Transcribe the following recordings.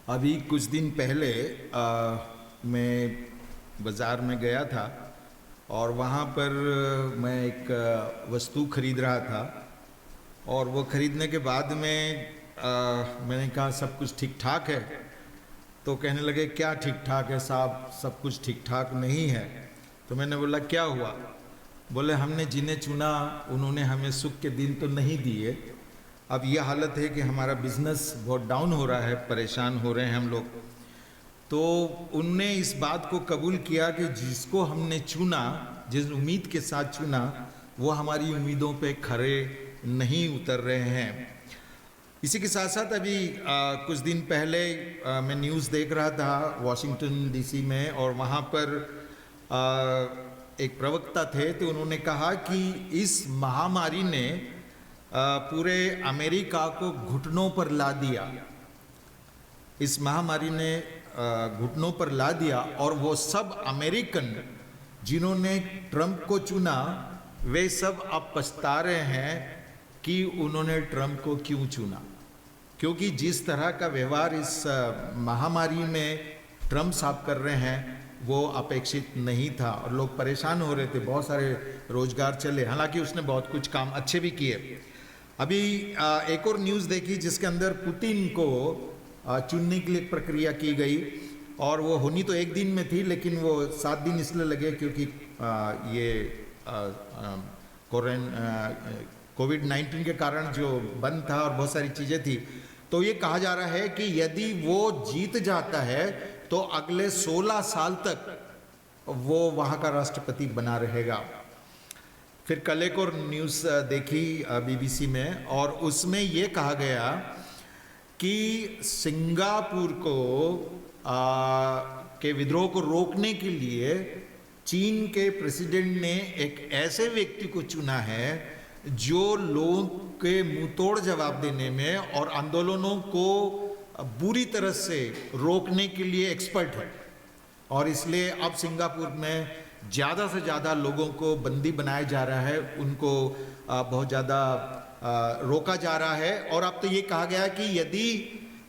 अभी कुछ दिन पहले मैं बाज़ार में गया था और वहाँ पर मैं एक वस्तु खरीद रहा था और वो ख़रीदने के बाद में मैंने कहा सब कुछ ठीक ठाक है। तो कहने लगे क्या ठीक ठाक है साहब, सब कुछ ठीक ठाक नहीं है। तो मैंने बोला क्या हुआ? बोले हमने जिन्हें चुना उन्होंने हमें सुख के दिन तो नहीं दिए। अब यह हालत है कि हमारा बिजनेस बहुत डाउन हो रहा है, परेशान हो रहे हैं हम लोग। तो उनने इस बात को कबूल किया कि जिसको हमने चुना, जिस उम्मीद के साथ चुना, वो हमारी उम्मीदों पे खरे नहीं उतर रहे हैं। इसी के साथ साथ अभी कुछ दिन पहले मैं न्यूज़ देख रहा था वॉशिंगटन डीसी में, और वहाँ पर एक प्रवक्ता थे तो उन्होंने कहा कि इस महामारी ने पूरे अमेरिका को घुटनों पर ला दिया। इस महामारी ने घुटनों पर ला दिया और वो सब अमेरिकन जिन्होंने ट्रंप को चुना वे सब अब पछता रहे हैं कि उन्होंने ट्रंप को क्यों चुना, क्योंकि जिस तरह का व्यवहार इस महामारी में ट्रंप साहब कर रहे हैं वो अपेक्षित नहीं था और लोग परेशान हो रहे थे। बहुत सारे रोजगार चले, हालांकि उसने बहुत कुछ काम अच्छे भी किए। अभी एक और न्यूज़ देखी जिसके अंदर पुतिन को चुनने के लिए प्रक्रिया की गई और वो होनी तो एक दिन में थी, लेकिन वो 7 दिन इसलिए लगे क्योंकि ये कोविड-19 के कारण जो बंद था और बहुत सारी चीज़ें थी। तो ये कहा जा रहा है कि यदि वो जीत जाता है तो अगले 16 साल तक वो वहाँ का राष्ट्रपति बना रहेगा। फिर कल एक और न्यूज़ देखी बीबीसी में और उसमें ये कहा गया कि सिंगापुर को के विद्रोह को रोकने के लिए चीन के प्रेसिडेंट ने एक ऐसे व्यक्ति को चुना है जो लोगों के मुंहतोड़ जवाब देने में और आंदोलनों को बुरी तरह से रोकने के लिए एक्सपर्ट है। और इसलिए अब सिंगापुर में ज़्यादा से ज़्यादा लोगों को बंदी बनाया जा रहा है, उनको बहुत ज़्यादा रोका जा रहा है। और अब तो ये कहा गया कि यदि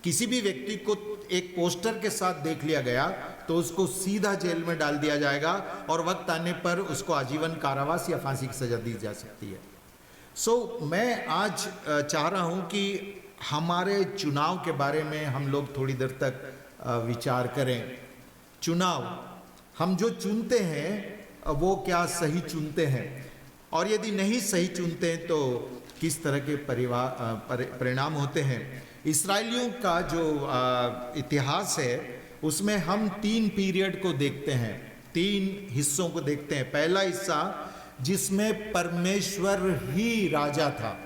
किसी भी व्यक्ति को एक पोस्टर के साथ देख लिया गया तो उसको सीधा जेल में डाल दिया जाएगा और वक्त आने पर उसको आजीवन कारावास या फांसी की सजा दी जा सकती है। मैं आज चाह रहा हूँ कि हमारे चुनाव के बारे में हम लोग थोड़ी देर तक विचार करें। चुनाव, हम जो चुनते हैं वो क्या सही चुनते हैं, और यदि नहीं सही चुनते हैं तो किस तरह के परिणाम होते हैं। इस्राएलियों का जो इतिहास है उसमें हम 3 पीरियड को देखते हैं, 3 हिस्सों को देखते हैं। पहला हिस्सा जिसमें परमेश्वर ही राजा था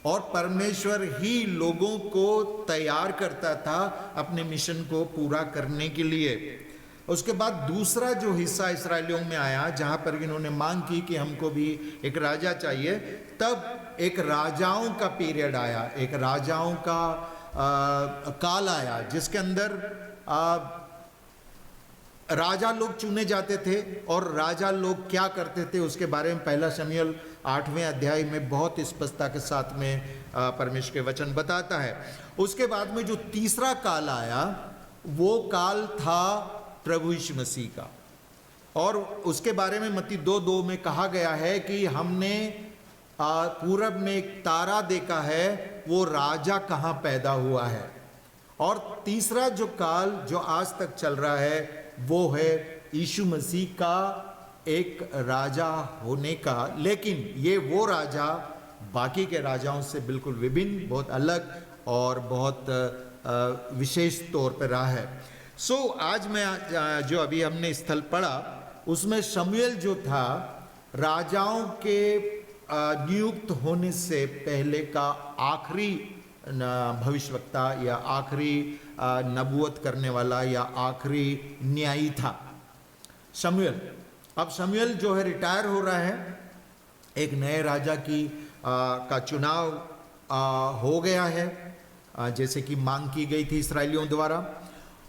और परमेश्वर ही लोगों को तैयार करता था अपने मिशन को पूरा करने के लिए। उसके बाद दूसरा जो हिस्सा इस्राएलियों में आया जहां पर इन्होंने मांग की कि हमको भी एक राजा चाहिए, तब एक राजाओं का पीरियड आया, एक राजाओं का काल आया जिसके अंदर राजा लोग चुने जाते थे और राजा लोग क्या करते थे उसके बारे में पहला शमूएल 8वें अध्याय में बहुत स्पष्टता के साथ में परमेश्वर के वचन बताता है। उसके बाद में जो तीसरा काल आया वो काल था प्रभु यीशु मसीह का, और उसके बारे में मत्ती 2:2 में कहा गया है कि हमने पूरब में एक तारा देखा है, वो राजा कहाँ पैदा हुआ है। और तीसरा जो काल जो आज तक चल रहा है वो है यीशु मसीह का एक राजा होने का, लेकिन ये वो राजा बाकी के राजाओं से बिल्कुल विभिन्न, बहुत अलग और बहुत विशेष तौर पर रहा है। आज मैं जो अभी हमने स्थल पढ़ा उसमें शमूएल जो था राजाओं के नियुक्त होने से पहले का आखिरी भविष्यवक्ता या आखिरी नबूवत करने वाला या आखिरी न्यायी था शमूएल। अब शमूएल जो है रिटायर हो रहा है, एक नए राजा का चुनाव हो गया है जैसे कि मांग की गई थी इस्राएलियों द्वारा।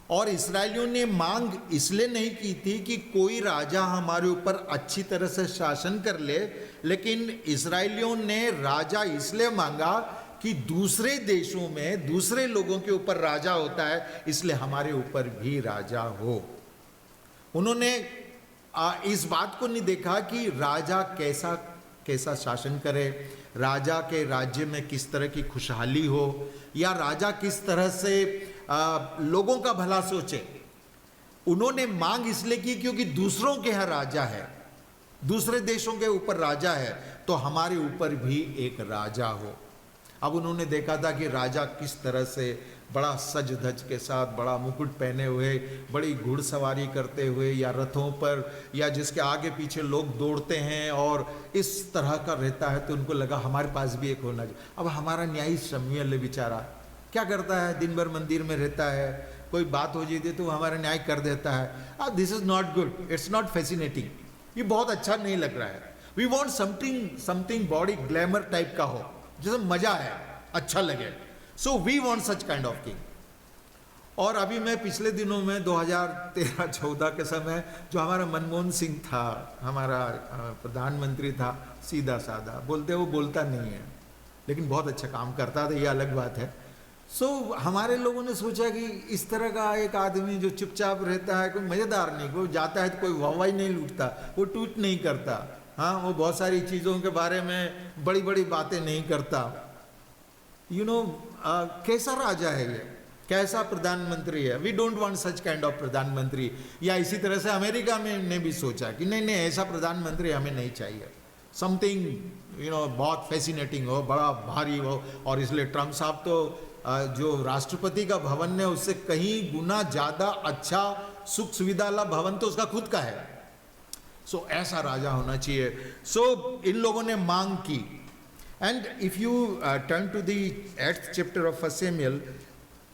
और इस्राएलियों ने मांग इसलिए नहीं की थी कि कोई राजा हमारे ऊपर अच्छी तरह से शासन कर ले, लेकिन इस्राएलियों ने राजा इसलिए मांगा कि दूसरे देशों में दूसरे लोगों के ऊपर राजा होता है, इसलिए हमारे ऊपर भी राजा हो। उन्होंने इस बात को नहीं देखा कि राजा कैसा कैसा शासन करे, राजा के राज्य में किस तरह की खुशहाली हो, या राजा किस तरह से लोगों का भला सोचे। उन्होंने मांग इसलिए की क्योंकि दूसरों के यहाँ राजा है, दूसरे देशों के ऊपर राजा है, तो हमारे ऊपर भी एक राजा हो। अब उन्होंने देखा था कि राजा किस तरह से बड़ा सज धज के साथ, बड़ा मुकुट पहने हुए, बड़ी घुड़सवारी करते हुए, या रथों पर, या जिसके आगे पीछे लोग दौड़ते हैं और इस तरह का रहता है, तो उनको लगा हमारे पास भी एक होना चाहिए। अब हमारा न्यायी शमूएल बेचारा क्या करता है, दिन भर मंदिर में रहता है, कोई बात हो जाती है तो हमारा न्याय कर देता है। This is not good, it's not fascinating, ये बहुत अच्छा नहीं लग रहा है। We want something body glamour type का हो, जैसे मजा है, अच्छा लगे। So we want such kind of king. और अभी मैं पिछले दिनों में 2013-14 के समय, जो हमारा मनमोहन सिंह था, हमारा प्रधानमंत्री था, सीधा साधा बोलते, वो बोलता नहीं है लेकिन बहुत अच्छा काम करता था, ये अलग बात है। हमारे लोगों ने सोचा कि इस तरह का एक आदमी जो चुपचाप रहता है, कोई मज़ेदार नहीं, कोई जाता है तो कोई वाहवाही नहीं लूटता, वो ट्वीट नहीं करता, हाँ, वो बहुत सारी चीज़ों के बारे में बड़ी बड़ी बातें नहीं करता, कैसा राजा है ये, कैसा प्रधानमंत्री है। We don't want such kind of प्रधानमंत्री। या इसी तरह से अमेरिका में ने भी सोचा कि नहीं ऐसा प्रधानमंत्री हमें नहीं चाहिए, समथिंग बहुत फैसिनेटिंग हो, बड़ा भारी हो। और इसलिए ट्रम्प साहब तो जो राष्ट्रपति का भवन है उससे कहीं गुना ज़्यादा अच्छा सुख सुविधा वाला भवन तो उसका खुद का है। ऐसा राजा होना चाहिए। इन लोगों ने मांग की। And if you turn to the 8th chapter of 1 Samuel,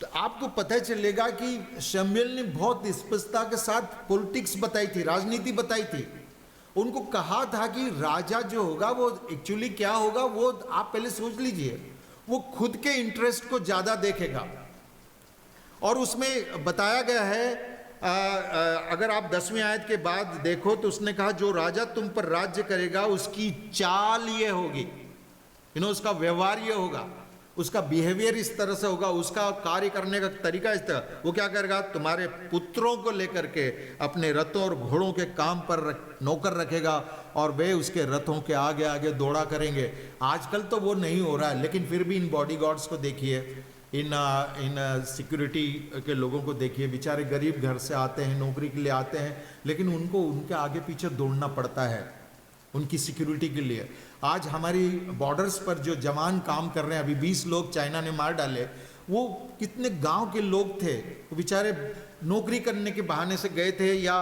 तो आपको पता चलेगा कि शमूएल ने बहुत स्पष्टता के साथ पॉलिटिक्स बताई थी, राजनीति बताई थी। उनको कहा था कि राजा जो होगा वो एक्चुअली क्या होगा, वो आप पहले सोच लीजिए, वो खुद के इंटरेस्ट को ज्यादा देखेगा। और उसमें बताया गया है, अगर आप 10वीं आयत के बाद देखो तो उसने कहा, जो राजा तुम पर राज्य करेगा उसकी चाल ये होगी, उसका व्यवहार ये होगा, उसका बिहेवियर इस तरह से होगा, उसका कार्य करने का तरीका इस तरह। वो क्या करेगा, तुम्हारे पुत्रों को लेकर के अपने रथों और घोड़ों के काम पर नौकर रखेगा और वे उसके रथों के आगे आगे दौड़ा करेंगे। आजकल तो वो नहीं हो रहा है, लेकिन फिर भी इन बॉडीगार्ड्स को देखिए, इन सिक्योरिटी के लोगों को देखिए, बेचारे गरीब घर से आते हैं, नौकरी के लिए आते हैं, लेकिन उनको उनके आगे पीछे दौड़ना पड़ता है उनकी सिक्योरिटी के लिए। आज हमारी बॉर्डर्स पर जो जवान काम कर रहे हैं, अभी 20 लोग चाइना ने मार डाले, वो कितने गांव के लोग थे, वो बेचारे नौकरी करने के बहाने से गए थे, या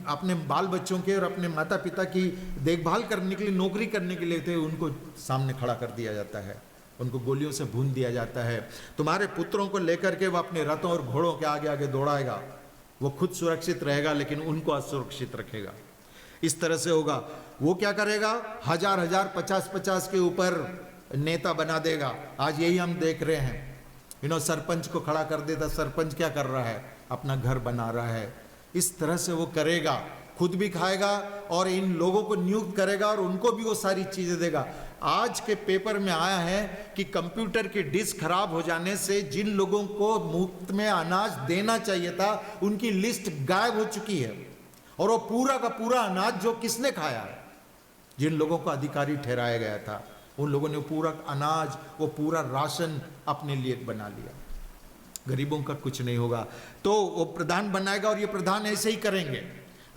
अपने बाल बच्चों के और अपने माता पिता की देखभाल करने के लिए नौकरी करने के लिए थे। उनको सामने खड़ा कर दिया जाता है, उनको गोलियों से भून दिया जाता है। तुम्हारे पुत्रों को लेकर के वो अपने रथों और घोड़ों के आगे आगे दौड़ाएगा, वो खुद सुरक्षित रहेगा लेकिन उनको असुरक्षित रखेगा। इस तरह से होगा। वो क्या करेगा, 1000-1000, 50-50 के ऊपर नेता बना देगा। आज यही हम देख रहे हैं, सरपंच को खड़ा कर देता। सरपंच क्या कर रहा है, अपना घर बना रहा है। इस तरह से वो करेगा, खुद भी खाएगा और इन लोगों को नियुक्त करेगा और उनको भी वो सारी चीजें देगा। आज के पेपर में आया है कि कंप्यूटर की डिस्क खराब हो जाने से जिन लोगों को मुफ्त में अनाज देना चाहिए था, उनकी लिस्ट गायब हो चुकी है। और वो पूरा का पूरा अनाज जो किसने खाया है, जिन लोगों को अधिकारी ठहराया गया था, उन लोगों ने पूरा अनाज, वो पूरा राशन अपने लिए बना लिया। गरीबों का कुछ नहीं होगा। तो वो प्रधान बनाएगा और ये प्रधान ऐसे ही करेंगे।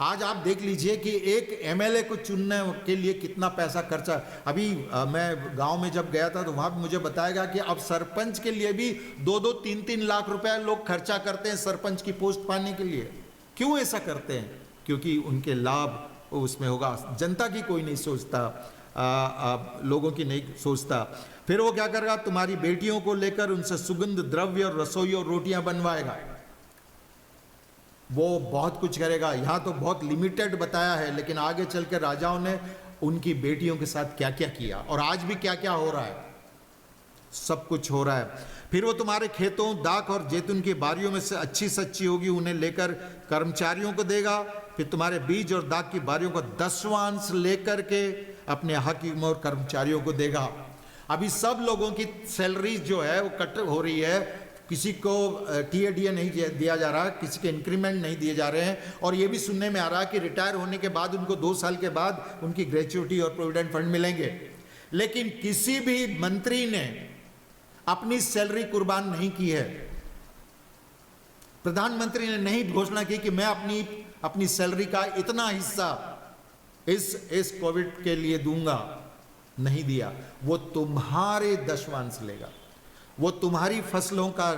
आज आप देख लीजिए कि एक एमएलए को चुनने के लिए कितना पैसा खर्चा। अभी मैं गांव में जब गया था तो वहां मुझे बताया गया कि अब सरपंच के लिए भी 2-2, 3-3 लाख रुपया लोग खर्चा करते हैं सरपंच की पोस्ट पाने के लिए। क्यों ऐसा करते हैं? क्योंकि उनके लाभ उसमें होगा। जनता की कोई नहीं सोचता, लोगों की नहीं सोचता। फिर वो क्या करेगा, तुम्हारी बेटियों को लेकर उनसे सुगंध द्रव्य और रसोई और रोटियां बनवाएगा। वो बहुत कुछ करेगा। यहाँ तो बहुत लिमिटेड बताया है, लेकिन आगे चल के राजाओं ने उनकी बेटियों के साथ क्या क्या किया और आज भी क्या क्या हो रहा है, सब कुछ हो रहा है। फिर वो तुम्हारे खेतों, दाख और जैतून की बारियों में से अच्छी सच्ची होगी, उन्हें लेकर कर्मचारियों को देगा। फिर तुम्हारे बीज और दाख की बारियों का 10वां अंश लेकर के अपने हाकिम और कर्मचारियों को देगा। अभी सब लोगों की सैलरी जो है वो कट हो रही है, किसी को टीएडीए नहीं दिया जा रहा, किसी के इंक्रीमेंट नहीं दिए जा रहे हैं, और ये भी सुनने में आ रहा है कि रिटायर होने के बाद उनको 2 साल के बाद उनकी ग्रेच्युटी और प्रोविडेंट फंड मिलेंगे। लेकिन किसी भी मंत्री ने अपनी सैलरी कुर्बान नहीं की है। प्रधानमंत्री ने नहीं घोषणा की कि मैं अपनी सैलरी का इतना हिस्सा इस कोविड के लिए दूंगा, नहीं दिया। वो तुम्हारे दशवांश लेगा, वो तुम्हारी फसलों का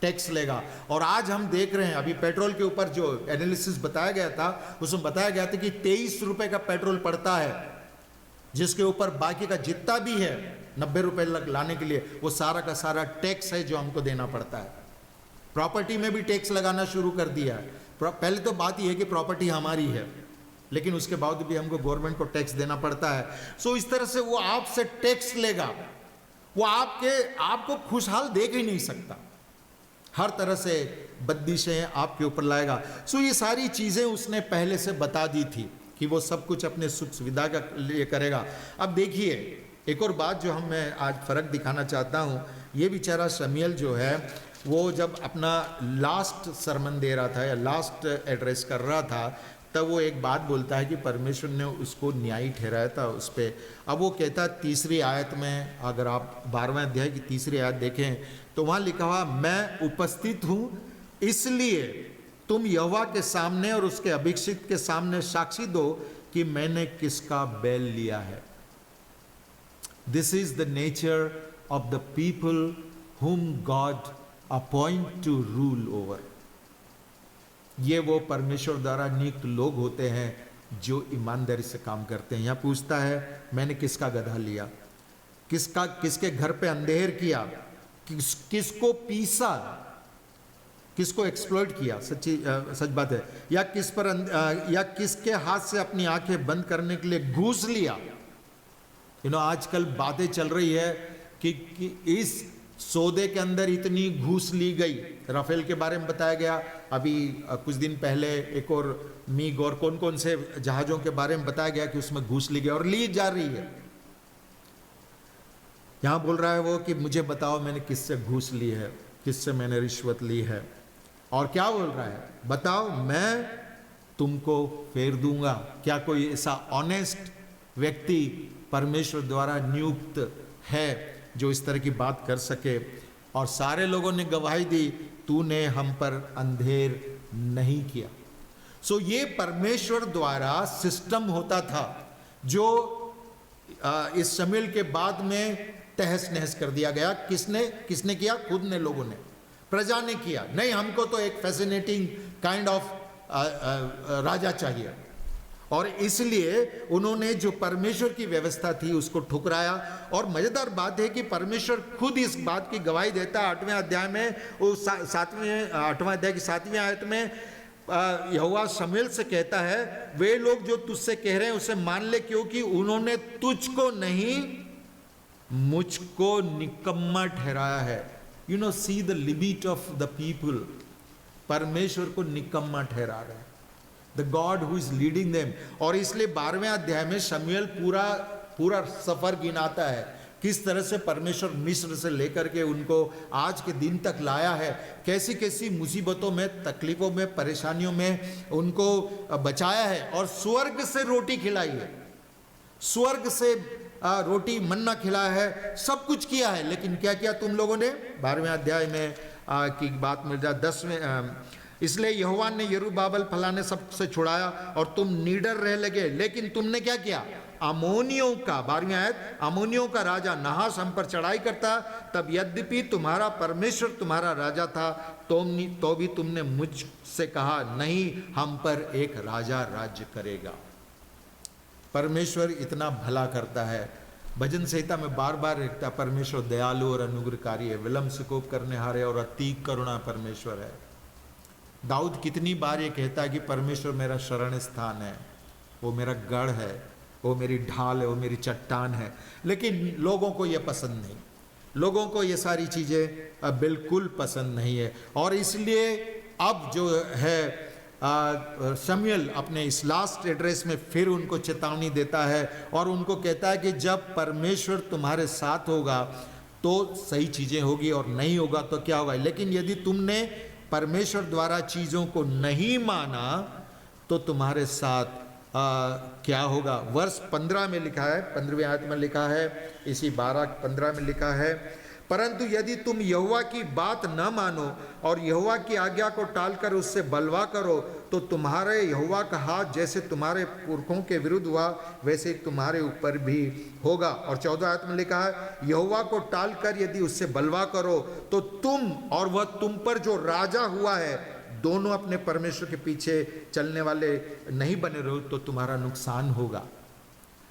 टैक्स लेगा। और आज हम देख रहे हैं, अभी पेट्रोल के ऊपर जो एनालिसिस बताया गया था, उसमें बताया गया था कि 23 रुपए का पेट्रोल पड़ता है, जिसके ऊपर बाकी का जितना भी है 90 रुपए लाने के लिए वो सारा का सारा टैक्स है जो हमको देना पड़ता है। प्रॉपर्टी में भी टैक्स लगाना शुरू कर दिया है। पहले तो बात यह है कि प्रॉपर्टी हमारी है, लेकिन उसके बाद भी हमको गवर्नमेंट को टैक्स देना पड़ता है। सो इस तरह से वो आपसे टैक्स लेगा, वो आपको खुशहाल देख ही नहीं सकता, हर तरह से बंदिशें आपके ऊपर लाएगा। सो ये सारी चीजें उसने पहले से बता दी थी कि वो सब कुछ अपने सुख सुविधा का लिए करेगा। अब देखिए एक और बात जो मैं आज फर्क दिखाना चाहता हूँ, ये बेचारा शमूएल जो है वो जब अपना लास्ट सरमन दे रहा था या लास्ट एड्रेस कर रहा था, तब वो एक बात बोलता है कि परमेश्वर ने उसको न्यायी ठहराया था उस पर। अब वो कहता है 3री आयत में, अगर आप 12वें अध्याय की 3री आयत देखें तो वहाँ लिखा हुआ, मैं उपस्थित हूँ इसलिए तुम यहोवा के सामने और उसके अभिषिक्त के सामने साक्षी दो कि मैंने किसका बैल लिया है। This is the nature of the people whom God upon two rule over. ये वो परमेश्वर द्वारा नियुक्त लोग होते हैं जो ईमानदारी से काम करते हैं। यहाँ पूछता है मैंने किसका गधा लिया, किसके घर पे अंधेर किया, किसको पीसा, किसको एक्सप्लॉइट किया, सच बात है, या किसके हाथ से अपनी आंखें बंद करने के लिए घूस लिया। आजकल बातें चल रही है कि इस सौदे के अंदर इतनी घूस ली गई। राफेल के बारे में बताया गया, अभी कुछ दिन पहले एक और मीग और कौन कौन से जहाजों के बारे में बताया गया कि उसमें घूस ली गई और ली जा रही है। यहां बोल रहा है वो कि मुझे बताओ मैंने किससे घूस ली है, किससे मैंने रिश्वत ली है। और क्या बोल रहा है, बताओ मैं तुमको फेर दूंगा। क्या कोई ऐसा ऑनेस्ट व्यक्ति परमेश्वर द्वारा नियुक्त है जो इस तरह की बात कर सके? और सारे लोगों ने गवाही दी, तूने हम पर अंधेर नहीं किया। सो ये परमेश्वर द्वारा सिस्टम होता था जो इस शमूएल के बाद में तहस नहस कर दिया गया। किसने किया? खुद ने, लोगों ने, प्रजा ने किया। नहीं, हमको तो एक फैसिनेटिंग काइंड ऑफ राजा चाहिए, और इसलिए उन्होंने जो परमेश्वर की व्यवस्था थी उसको ठुकराया। और मजेदार बात है कि परमेश्वर खुद इस बात की गवाही देता है 8वें अध्याय में, 8वें अध्याय की 7वीं आयत में यहोवा शमूएल से कहता है, वे लोग जो तुझसे कह रहे हैं उसे मान ले, क्योंकि उन्होंने तुझको नहीं मुझको निकम्मा ठहराया है। See the limit of the people. परमेश्वर को निकम्मा ठहरा रहे हैं, the God who is leading them. और इसलिए 12वें अध्याय में शमूएल पूरा सफर गिनाता है, किस तरह से परमेश्वर मिस्र से लेकर के उनको आज के दिन तक लाया है, कैसी कैसी मुसीबतों में, तकलीफों में, परेशानियों में उनको बचाया है, और स्वर्ग से रोटी खिलाई है, स्वर्ग से रोटी मन्ना खिलाया है, सब कुछ किया है। लेकिन क्या किया तुम लोगों ने? 12वें अध्याय में की बात मिल जाए 10वें, इसलिए यहोवा ने यरूब्बाबेल फलाने सबसे छुड़ाया और तुम नीडर रह लगे, लेकिन तुमने क्या किया? अमोनियों का, 12वीं आयत, अमोनियों का राजा नहास हम पर चढ़ाई करता, तब यद्यपि तुम्हारा परमेश्वर तुम्हारा राजा था तो भी तुमने मुझसे कहा नहीं, हम पर एक राजा राज्य करेगा। परमेश्वर इतना भला करता है। भजन संहिता में बार बार लिखता, परमेश्वर दयालु और अनुग्रहकारी है, विलंब से कोप करने हारे और अति करुणा परमेश्वर है। दाऊद कितनी बार ये कहता है कि परमेश्वर मेरा शरण स्थान है, वो मेरा गढ़ है, वो मेरी ढाल है, वो मेरी चट्टान है। लेकिन लोगों को ये पसंद नहीं, लोगों को ये सारी चीज़ें बिल्कुल पसंद नहीं है। और इसलिए अब जो है शमूएल अपने इस लास्ट एड्रेस में फिर उनको चेतावनी देता है और उनको कहता है कि जब परमेश्वर तुम्हारे साथ होगा तो सही चीज़ें होगी और नहीं होगा तो क्या होगा। लेकिन यदि तुमने परमेश्वर द्वारा चीज़ों को नहीं माना तो तुम्हारे साथ क्या होगा। वर्ष 15 में लिखा है, 15वें आयत में लिखा है, इसी 12-15 में लिखा है, परंतु यदि तुम यहोवा की बात न मानो और यहोवा की आज्ञा को टालकर उससे बलवा करो तो तुम्हारे यहोवा का हाथ जैसे तुम्हारे पुरखों के विरुद्ध हुआ वैसे ही तुम्हारे ऊपर भी होगा। और 14 आयत में लिखा है, यहोवा को टालकर यदि उससे बलवा करो तो तुम और वह तुम पर जो राजा हुआ है दोनों अपने परमेश्वर के पीछे चलने वाले नहीं बने रहो तो तुम्हारा नुकसान होगा।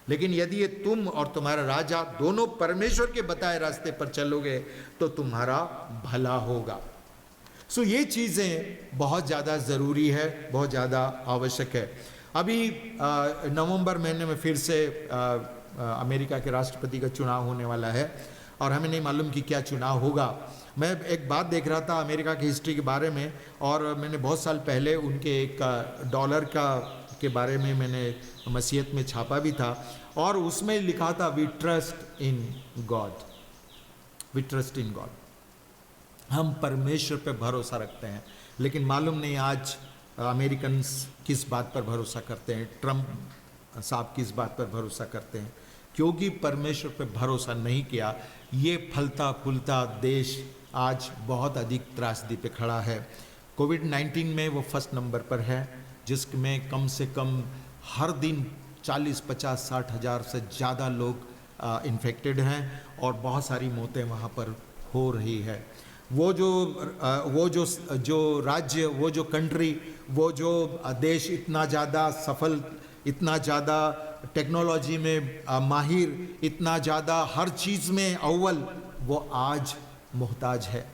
लेकिन यदि ये तुम और तुम्हारा राजा दोनों परमेश्वर के बताए रास्ते पर चलोगे तो तुम्हारा भला होगा। सो ये चीज़ें बहुत ज़्यादा ज़रूरी है, बहुत ज़्यादा आवश्यक है। अभी नवंबर महीने में फिर से अमेरिका के राष्ट्रपति का चुनाव होने वाला है और हमें नहीं मालूम कि क्या चुनाव होगा। मैं एक बात देख रहा था अमेरिका की हिस्ट्री के बारे में और मैंने बहुत साल पहले उनके एक डॉलर के बारे में मैंने मसीहत में छापा भी था और उसमें लिखा था we trust in God, we trust in God, हम परमेश्वर पे भरोसा रखते हैं। लेकिन मालूम नहीं आज अमेरिकन्स किस बात पर भरोसा करते हैं, ट्रम्प साहब किस बात पर भरोसा करते हैं। क्योंकि परमेश्वर पे भरोसा नहीं किया ये फलता फूलता देश आज बहुत अधिक त्रासदी पे खड़ा है। कोविड-19 में वो फर्स्ट नंबर पर है जिसमें कम से कम हर दिन 40, 50, 60 हज़ार से ज़्यादा लोग इन्फेक्टेड हैं और बहुत सारी मौतें वहाँ पर हो रही है। वो जो राज्य, वो जो कंट्री, वो जो देश इतना ज़्यादा सफल, इतना ज़्यादा टेक्नोलॉजी में माहिर, इतना ज़्यादा हर चीज़ में अव्वल, वो आज मोहताज है,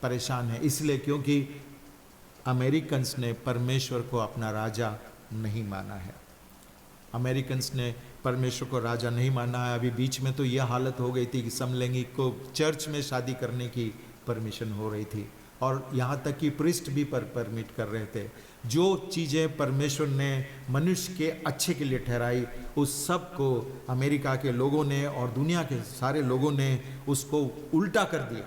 परेशान है। इसलिए क्योंकि अमेरिकन्स ने परमेश्वर को अपना राजा नहीं माना है। अमेरिकन्स ने परमेश्वर को राजा नहीं माना है। अभी बीच में तो यह हालत हो गई थी कि समलैंगिक को चर्च में शादी करने की परमिशन हो रही थी और यहाँ तक कि प्रीस्ट भी परमिट कर रहे थे। जो चीज़ें परमेश्वर ने मनुष्य के अच्छे के लिए ठहराई उस सब को अमेरिका के लोगों ने और दुनिया के सारे लोगों ने उसको उल्टा कर दिया।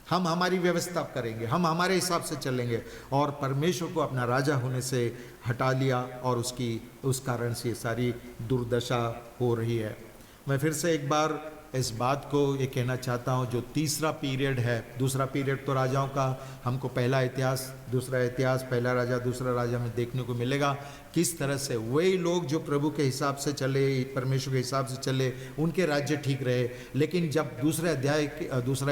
हम हमारी व्यवस्था करेंगे, हम हमारे हिसाब से चलेंगे और परमेश्वर को अपना राजा होने से हटा लिया और उस कारण से ये सारी दुर्दशा हो रही है। मैं फिर से एक बार इस बात को ये कहना चाहता हूँ, जो तीसरा पीरियड है, दूसरा पीरियड तो राजाओं का हमको पहला इतिहास, दूसरा इतिहास, पहला राजा, दूसरा राजा में देखने को मिलेगा किस तरह से वही लोग जो प्रभु के हिसाब से चले, परमेश्वर के हिसाब से चले, उनके राज्य ठीक रहे। लेकिन जब दूसरा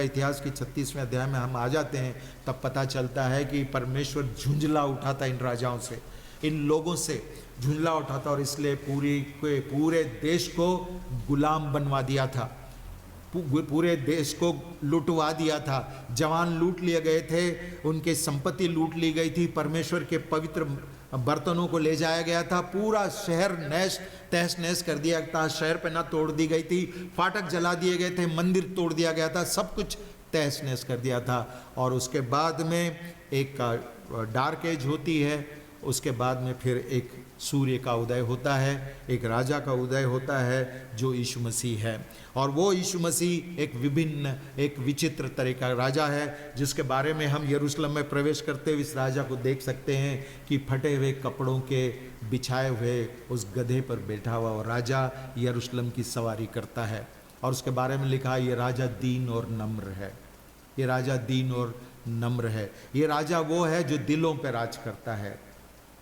इतिहास की 36वें अध्याय में हम आ जाते हैं तब पता चलता है कि परमेश्वर झुंझला उठाता इन राजाओं से, इन लोगों से झुंझला उठाता और इसलिए पूरे देश को गुलाम बनवा दिया था, पूरे देश को लुटवा दिया था। जवान लूट लिए गए थे, उनके संपत्ति लूट ली गई थी, परमेश्वर के पवित्र बर्तनों को ले जाया गया था, पूरा शहर तहस नहस कर दिया था, शहर पे ना तोड़ दी गई थी, फाटक जला दिए गए थे, मंदिर तोड़ दिया गया था, सब कुछ तहस नहस कर दिया था। और उसके बाद में एक डार्क एज होती है, उसके बाद में फिर एक सूर्य का उदय होता है, एक राजा का उदय होता है जो यीशु मसीह है। और वो यीशु मसीह एक विभिन्न, एक विचित्र तरह का राजा है जिसके बारे में हम यरूशलेम में प्रवेश करते हुए इस राजा को देख सकते हैं कि फटे हुए कपड़ों के बिछाए हुए उस गधे पर बैठा हुआ वो राजा यरूशलेम की सवारी करता है। और उसके बारे में लिखा है ये राजा दीन और नम्र है, ये राजा दीन और नम्र है। ये राजा वो है जो दिलों पर राज करता है,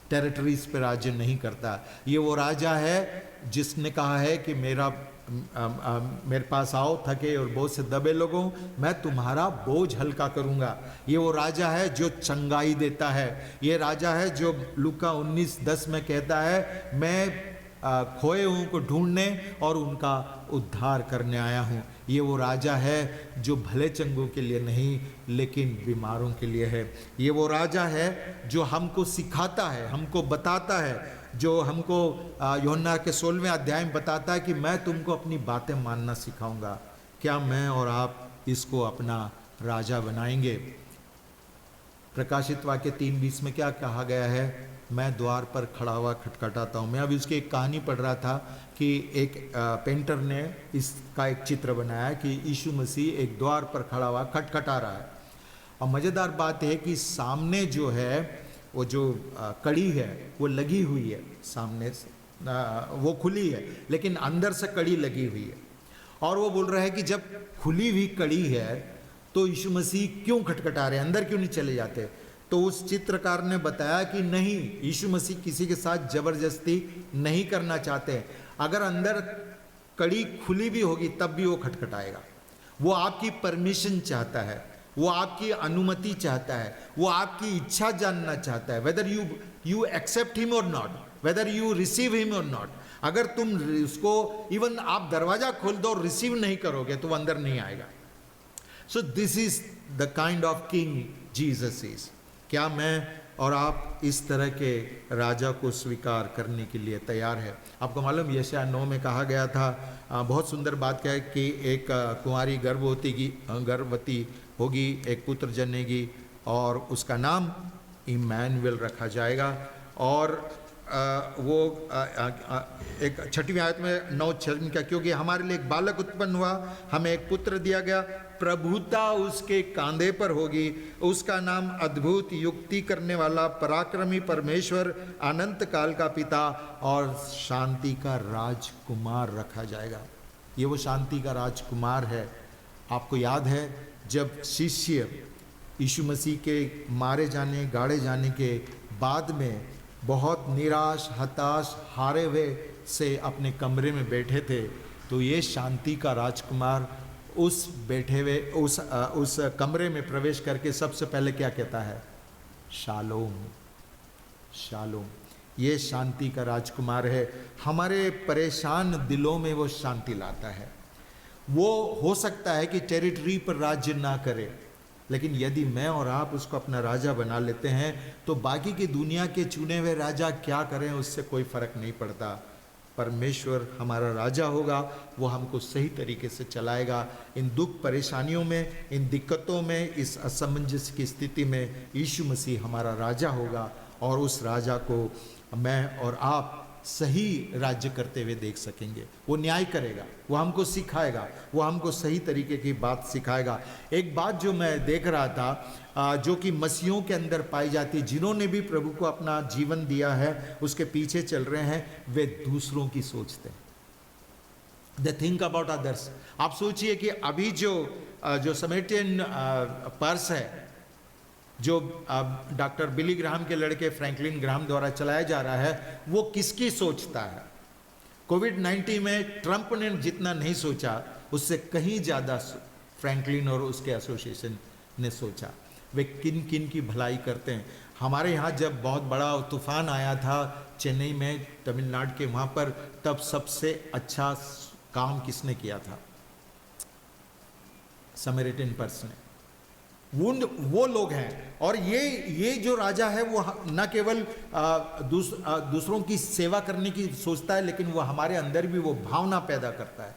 टेरिटरीज पे राज्य नहीं करता। ये वो राजा है जिसने कहा है कि मेरे पास आओ थके और बोझ से दबे लोगों, मैं तुम्हारा बोझ हल्का करूंगा। ये वो राजा है जो चंगाई देता है। ये राजा है जो लूका 19:10 में कहता है मैं खोए हुओं को ढूंढने और उनका उद्धार करने आया हूँ। ये वो राजा है जो भले चंगों के लिए नहीं लेकिन बीमारों के लिए है। ये वो राजा है जो हमको सिखाता है, हमको बताता है, जो हमको यूहन्ना के 16वें अध्याय में बताता है कि मैं तुमको अपनी बातें मानना सिखाऊंगा। क्या मैं और आप इसको अपना राजा बनाएंगे? प्रकाशित वाक्य 3:20 में क्या कहा गया है? मैं द्वार पर खड़ा हुआ खटखटाता हूँ। मैं अभी उसकी एक कहानी पढ़ रहा था कि एक पेंटर ने इसका एक चित्र बनाया कि यीशु मसीह एक द्वार पर खड़ा हुआ खटखटा रहा है। और मज़ेदार बात है कि सामने जो है वो जो कड़ी है वो लगी हुई है, सामने से वो खुली है लेकिन अंदर से कड़ी लगी हुई है। और वो बोल रहा है कि जब खुली हुई कड़ी है तो यीशु मसीह क्यों खटखटा रहे हैं, अंदर क्यों नहीं चले जाते। तो उस चित्रकार ने बताया कि नहीं, यीशु मसीह किसी के साथ जबरदस्ती नहीं करना चाहते। अगर अंदर कड़ी खुली भी होगी तब भी वो खटखटाएगा। वो आपकी परमिशन चाहता है, वो आपकी अनुमति चाहता है, वो आपकी इच्छा जानना चाहता है, वेदर यू एक्सेप्ट हिम और not, whether you receive him और नॉट। अगर तुम उसको इवन आप दरवाजा खोल दो और रिसीव नहीं करोगे तो वो अंदर नहीं आएगा। So this is the kind of king Jesus is. क्या मैं और आप इस तरह के राजा को स्वीकार करने के लिए तैयार है? आपको मालूम यशायाह 9 में कहा गया था, बहुत सुंदर बात क्या है कि एक कुंवारी गर्भवती होगी, एक पुत्र जनेगी और उसका नाम इम्मानुएल रखा जाएगा। और वो एक 6वीं आयत में 9:6 का, क्योंकि हमारे लिए एक बालक उत्पन्न हुआ, हमें एक पुत्र दिया गया, प्रभुता उसके कांधे पर होगी, उसका नाम अद्भुत, युक्ति करने वाला, पराक्रमी परमेश्वर, अनंत काल का पिता और शांति का राजकुमार रखा जाएगा। ये वो शांति का राजकुमार है। आपको याद है जब शिष्य यीशु मसीह के मारे जाने गाड़े जाने के बाद में बहुत निराश, हताश, हारे हुए से अपने कमरे में बैठे थे, तो ये शांति का राजकुमार उस बैठे हुए उस कमरे में प्रवेश करके सबसे पहले क्या कहता है? Shalom, shalom. ये शांति का राजकुमार है। हमारे परेशान दिलों में वो शांति लाता है। वो हो सकता है कि टेरिटरी पर राज्य ना करे, लेकिन यदि मैं और आप उसको अपना राजा बना लेते हैं तो बाकी की दुनिया के चुने हुए राजा क्या करें उससे कोई फर्क नहीं पड़ता। परमेश्वर हमारा राजा होगा, वो हमको सही तरीके से चलाएगा। इन दुख परेशानियों में, इन दिक्कतों में, इस असमंजस की स्थिति में यीशु मसीह हमारा राजा होगा और उस राजा को मैं और आप सही राज्य करते हुए देख सकेंगे। वो न्याय करेगा, वो हमको सिखाएगा, वो हमको सही तरीके की बात सिखाएगा। एक बात जो मैं देख रहा था जो कि मसीहों के अंदर पाई जाती है, जिन्होंने भी प्रभु को अपना जीवन दिया है, उसके पीछे चल रहे हैं, वे दूसरों की सोचते हैं। They think about others. आप सोचिए कि अभी जो समैरिटन पर्स है, जो डॉक्टर बिली ग्राहम के लड़के फ्रैंकलिन ग्राहम द्वारा चलाया जा रहा है, वो किसकी सोचता है? कोविड-19 में ट्रंप ने जितना नहीं सोचा उससे कहीं ज़्यादा फ्रैंकलिन और उसके एसोसिएशन ने सोचा। वे किन किन की भलाई करते हैं। हमारे यहाँ जब बहुत बड़ा तूफान आया था चेन्नई में, तमिलनाडु के वहाँ पर, तब सबसे अच्छा काम किसने किया था? समैरिटन पर्स ने। वो लोग हैं। और ये जो राजा है वो न केवल दूसरों की सेवा करने की सोचता है, लेकिन वो हमारे अंदर भी वो भावना पैदा करता है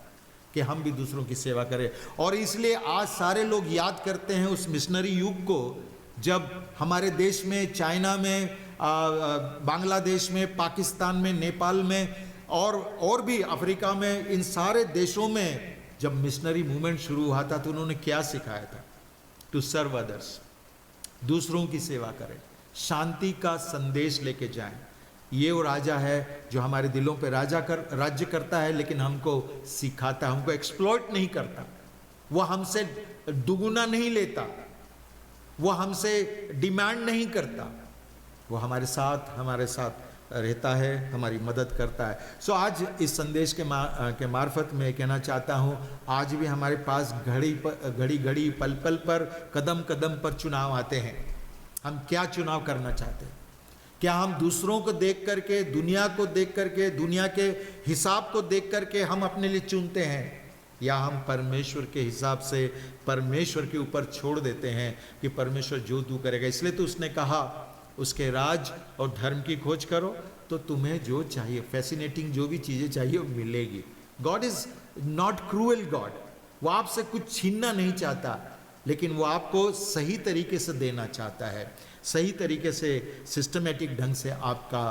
कि हम भी दूसरों की सेवा करें। और इसलिए आज सारे लोग याद करते हैं उस मिशनरी युग को, जब हमारे देश में, चाइना में, बांग्लादेश में, पाकिस्तान में, नेपाल में और भी अफ्रीका में, इन सारे देशों में जब मिशनरी मूवमेंट शुरू हुआ था तो उन्होंने क्या सिखाया था? टू सर्व अदर्स, दूसरों की सेवा करें, शांति का संदेश लेके जाएं। ये वो राजा है जो हमारे दिलों पे राज्य करता है, लेकिन हमको सिखाता है, हमको एक्सप्लॉइट नहीं करता। वो हमसे दुगुना नहीं लेता, वो हमसे डिमांड नहीं करता, वो हमारे साथ रहता है, हमारी मदद करता है। सो आज इस संदेश के मार्फत में कहना चाहता हूँ, आज भी हमारे पास घड़ी पल पल पर, कदम कदम पर चुनाव आते हैं। हम क्या चुनाव करना चाहते हैं? क्या हम दूसरों को देख करके, दुनिया को देख करके, दुनिया के हिसाब को देख करके हम अपने लिए चुनते हैं, या हम परमेश्वर के हिसाब से परमेश्वर के ऊपर छोड़ देते हैं कि परमेश्वर जो तू करेगा। इसलिए तो उसने कहा उसके राज और धर्म की खोज करो तो तुम्हें जो चाहिए, फैसिनेटिंग जो भी चीज़ें चाहिए वो मिलेगी। God is not cruel God. वो आपसे कुछ छीनना नहीं चाहता, लेकिन वो आपको सही तरीके से देना चाहता है, सही तरीके से सिस्टमेटिक ढंग से आपका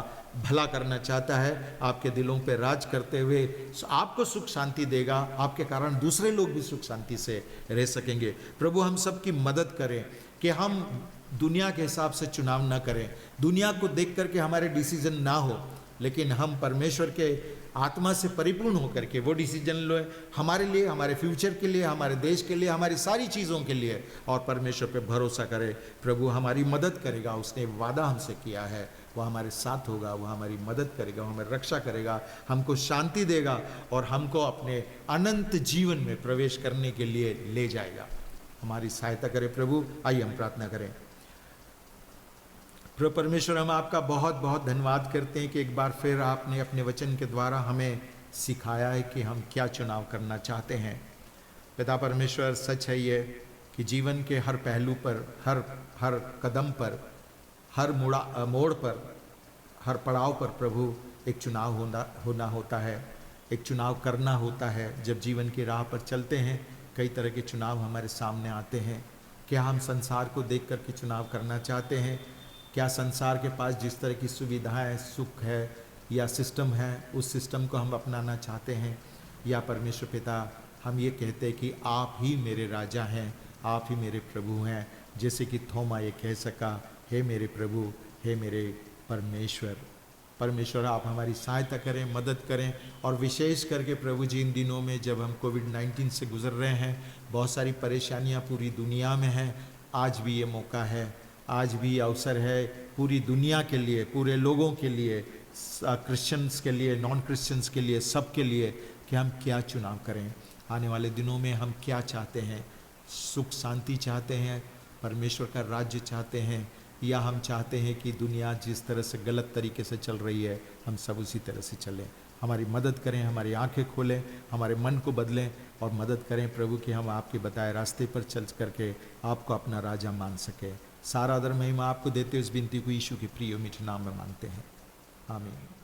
भला करना चाहता है, आपके दिलों पे राज करते हुए आपको सुख शांति देगा, आपके कारण दूसरे लोग भी सुख शांति से रह सकेंगे। प्रभु हम सब की मदद करें कि हम दुनिया के हिसाब से चुनाव ना करें, दुनिया को देख करके हमारे डिसीजन ना हो, लेकिन हम परमेश्वर के आत्मा से परिपूर्ण होकर के वो डिसीजन लो हमारे लिए, हमारे फ्यूचर के लिए, हमारे देश के लिए, हमारी सारी चीज़ों के लिए, और परमेश्वर पे भरोसा करें। प्रभु हमारी मदद करेगा, उसने वादा हमसे किया है, वह हमारे साथ होगा, वह हमारी मदद करेगा, वह हमें रक्षा करेगा, हमको शांति देगा और हमको अपने अनंत जीवन में प्रवेश करने के लिए ले जाएगा। हमारी सहायता करें प्रभु। आइए हम प्रार्थना करें। प्रभु परमेश्वर, हम आपका बहुत बहुत धन्यवाद करते हैं कि एक बार फिर आपने अपने वचन के द्वारा हमें सिखाया है कि हम क्या चुनाव करना चाहते हैं। पिता परमेश्वर, सच है ये कि जीवन के हर पहलू पर, हर कदम पर, हर मोड़ पर, हर पड़ाव पर प्रभु एक चुनाव होना होता है, एक चुनाव करना होता है। जब जीवन की राह पर चलते हैं कई तरह के चुनाव हमारे सामने आते हैं। क्या हम संसार को देख कर के चुनाव करना चाहते हैं? क्या संसार के पास जिस तरह की सुविधाएं, सुख है या सिस्टम है, उस सिस्टम को हम अपनाना चाहते हैं? या परमेश्वर पिता, हम ये कहते हैं कि आप ही मेरे राजा हैं, आप ही मेरे प्रभु हैं, जैसे कि थोमा ये कह सका, हे मेरे प्रभु, हे मेरे परमेश्वर। परमेश्वर, आप हमारी सहायता करें, मदद करें, और विशेष करके प्रभु जी इन दिनों में जब हम कोविड-19 से गुजर रहे हैं, बहुत सारी परेशानियां पूरी दुनिया में हैं। आज भी ये मौका है, आज भी अवसर है पूरी दुनिया के लिए, पूरे लोगों के लिए, क्रिश्चियंस के लिए, नॉन क्रिश्चियंस के लिए, सब के लिए, कि हम क्या चुनाव करें। आने वाले दिनों में हम क्या चाहते हैं? सुख शांति चाहते हैं, परमेश्वर का राज्य चाहते हैं, या हम चाहते हैं कि दुनिया जिस तरह से गलत तरीके से चल रही है हम सब उसी तरह से चलें? हमारी मदद करें, हमारी आंखें खोलें, हमारे मन को बदलें और मदद करें प्रभु कि हम आपके बताए रास्ते पर चल करके आपको अपना राजा मान सके। सारा आदर महिमा आपको देते हुए इस विनती को यीशु के प्रिय मीठे नाम में मांगते हैं, आमीन।